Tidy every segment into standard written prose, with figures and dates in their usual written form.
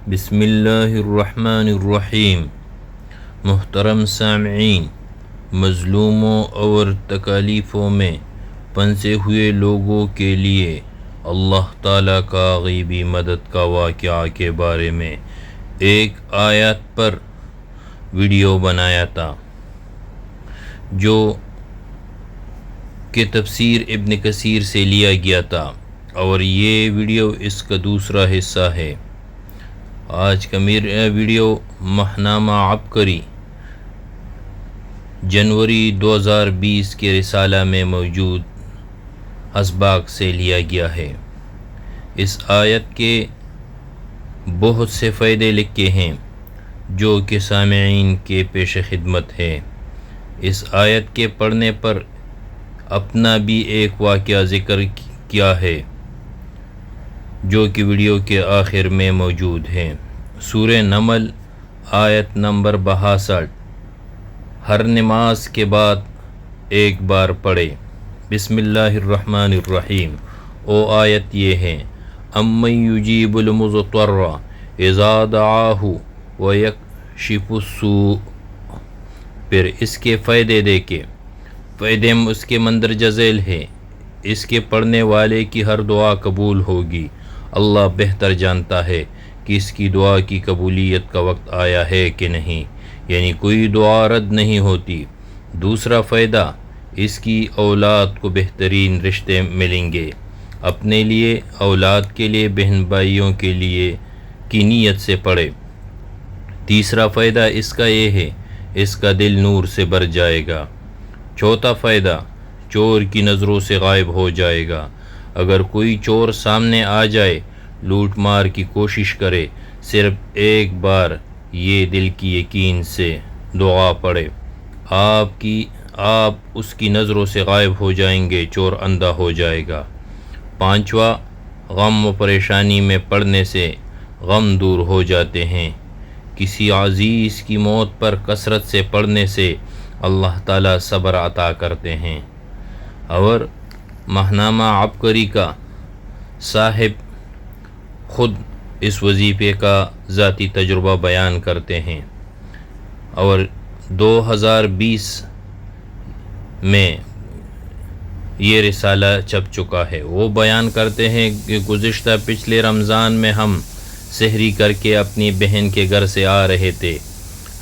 بسم اللہ الرحمن الرحیم۔ محترم سامعین، مظلوموں اور تکالیفوں میں پھنسے ہوئے لوگوں کے لیے اللہ تعالیٰ کا غیبی مدد کا واقعہ کے بارے میں ایک آیت پر ویڈیو بنایا تھا جو کہ تفسیر ابن کثیر سے لیا گیا تھا، اور یہ ویڈیو اس کا دوسرا حصہ ہے۔ آج کا میرا ویڈیو ماہنامہ عبقری جنوری 2020 کے رسالہ میں موجود اسباق سے لیا گیا ہے۔ اس آیت کے بہت سے فائدے لکھے ہیں جو کہ سامعین کے پیش خدمت ہے۔ اس آیت کے پڑھنے پر اپنا بھی ایک واقعہ ذکر کیا ہے جو کہ ویڈیو کے آخر میں موجود ہے۔ سورہ نمل آیت نمبر 62 ہر نماز کے بعد ایک بار پڑھے۔ بسم اللہ الرحمن الرحیم۔ آیت یہ ہے، امن یجیب المضطر اذا دعاہ ویکشف السوء۔ پھر اس کے فائدے دیکھے، فائدے اس کے مندرجہ ذیل ہے۔ اس کے پڑھنے والے کی ہر دعا قبول ہوگی۔ اللہ بہتر جانتا ہے کہ اس کی دعا کی قبولیت کا وقت آیا ہے کہ نہیں، یعنی کوئی دعا رد نہیں ہوتی۔ دوسرا فائدہ، اس کی اولاد کو بہترین رشتے ملیں گے۔ اپنے لیے، اولاد کے لیے، بہن بھائیوں کے لیے کی نیت سے پڑھے۔ تیسرا فائدہ اس کا یہ ہے، اس کا دل نور سے بھر جائے گا۔ چوتھا فائدہ، چور کی نظروں سے غائب ہو جائے گا۔ اگر کوئی چور سامنے آ جائے، لوٹ مار کی کوشش کرے، صرف ایک بار یہ دل کی یقین سے دعا پڑھے، آپ اس کی نظروں سے غائب ہو جائیں گے، چور اندھا ہو جائے گا۔ پانچواں، غم و پریشانی میں پڑنے سے غم دور ہو جاتے ہیں۔ کسی عزیز کی موت پر کثرت سے پڑھنے سے اللہ تعالیٰ صبر عطا کرتے ہیں۔ اور ماہنامہ عبقری کا صاحب خود اس وظیفے کا ذاتی تجربہ بیان کرتے ہیں، اور 2020 میں یہ رسالہ چھپ چکا ہے۔ وہ بیان کرتے ہیں کہ گزشتہ پچھلے رمضان میں ہم سحری کر کے اپنی بہن کے گھر سے آ رہے تھے،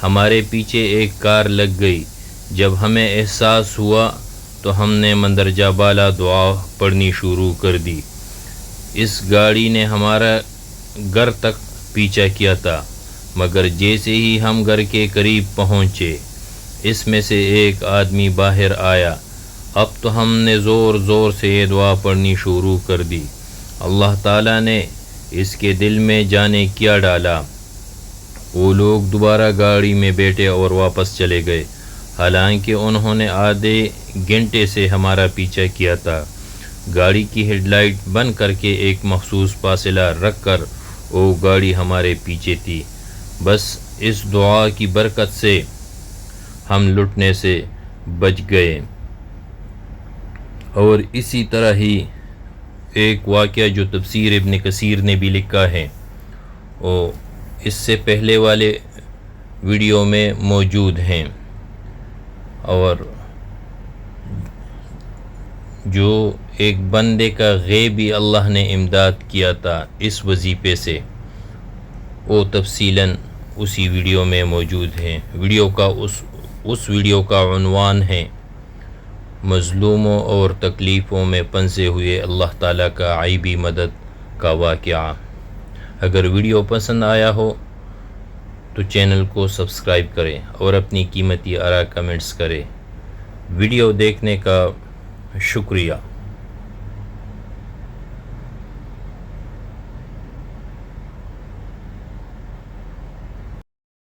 ہمارے پیچھے ایک کار لگ گئی۔ جب ہمیں احساس ہوا تو ہم نے مندرجہ بالا دعا پڑھنی شروع کر دی۔ اس گاڑی نے ہمارا گھر تک پیچھا کیا تھا، مگر جیسے ہی ہم گھر کے قریب پہنچے، اس میں سے ایک آدمی باہر آیا۔ اب تو ہم نے زور زور سے یہ دعا پڑھنی شروع کر دی۔ اللہ تعالیٰ نے اس کے دل میں جانے کیا ڈالا۔ وہ لوگ دوبارہ گاڑی میں بیٹھے اور واپس چلے گئے، حالانکہ انہوں نے آدھے گھنٹے سے ہمارا پیچھا کیا تھا۔ گاڑی کی ہیڈ لائٹ بند کر کے ایک مخصوص فاصلہ رکھ کر وہ گاڑی ہمارے پیچھے تھی۔ بس اس دعا کی برکت سے ہم لٹنے سے بچ گئے۔ اور اسی طرح ہی ایک واقعہ جو تفسیر ابن کثیر نے بھی لکھا ہے، وہ اس سے پہلے والے ویڈیو میں موجود ہیں، اور جو ایک بندے کا غیبی اللہ نے امداد کیا تھا اس وظیفے سے، وہ تفصیلاً اسی ویڈیو میں موجود ہے۔ ویڈیو کا اس ویڈیو کا عنوان ہے، مظلوموں اور تکلیفوں میں پھنسے ہوئے اللہ تعالیٰ کا غیبی مدد کا واقعہ۔ اگر ویڈیو پسند آیا ہو تو چینل کو سبسکرائب کریں اور اپنی قیمتی آراء کمنٹس کریں۔ ویڈیو دیکھنے کا شکریہ۔